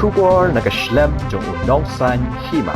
Kubor nakaslem jong unongsan hima.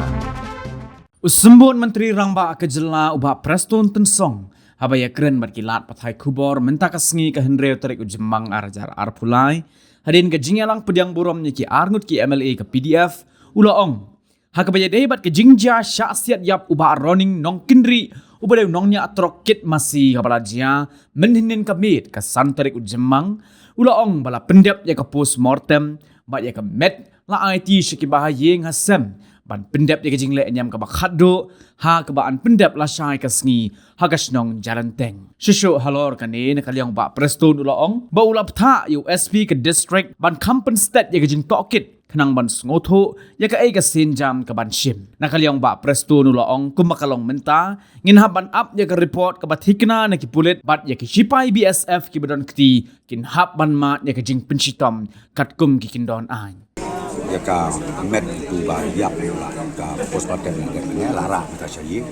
Usembun Menteri Rangba Kejela ubah Preston Tensong habaya keren berkilat pathai kubor mentakasngi ke hendreu terik ujemang arajar arpulai hadin ke jingalang pediang burom nyeki arngut ki MLA ke PDF ulaong hakabaya debat ke jingja syasiat yap ubah roning nong kindri ubah deu nongnya atrokit masih kabalajia menhinin kamit ke santerik ujemang ulaong bala pendep ya ke postmortem ba ya ke met la IT syeki bahayeng hasem ban pendap dia kejing le nyam ka bakhaddo ha ka baan pendap la syai ka sngi ha ka snong jalan teng shisho halor ka ne kaliang ba Preston ulaong ba ulap tha USP ke district ban kampen state ya kejing tokit kenang ban ngotho ya ka ai ka sinjam ka ban shim nakaliang ba Preston ulaong kumakalong menta ngin ha ban up ya ka report ka bathikna na ki pulit bat ya ki sipai BSF ki badon kti kin hab ban ma ya kejing pensitom katkum ki kindon ai ya ka met tu ba yap la ka postmortem ni lara ka sayi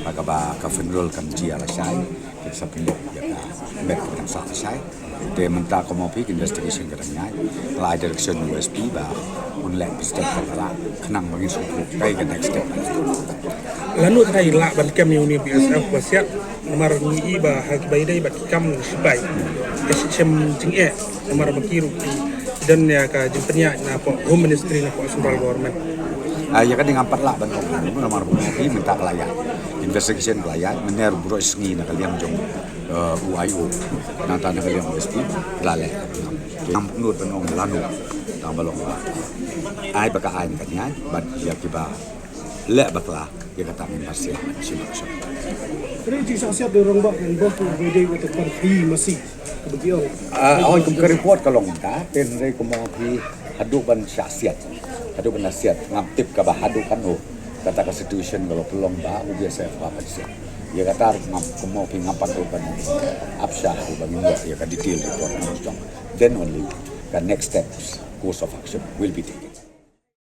ka ba ka funeral kan dia la sai ke sapin ya ka met kan sa sai de menta ko mo pi investigation ka nya la direction USP ba un lek step ka la kenang bagi su kai ka next step lanu thai la ban kem ni BSF wasiat nomor ni ba hak bai dai bat kam sibai sem jing nomor bakiru dan ya ka jempenya na po home ministry na po central government ya kan dengan empat lah bentuk nomor bukti minta kelayan investigation kelayan mener buro sengi nak kalian jong UIO nata nak kalian mesti lalek yang menurut benong lanu tang balong ai baka ai kan ban ya kiba le bakla ya kata min pasir simak Jadi siap dorong bak dan bak beda untuk pergi masih kebetulan. Awak ke report kalau minta, tenre kumo pi hadupan syasiat, hadupan nasihat, ngaptip ke bah hadupan kata constitution kalau pelong bah biasa apa sih. Ya kata kumo pi ngapan hadupan absyah bagi ya kan detail report harus jong. Then only the next steps course of action will be taken.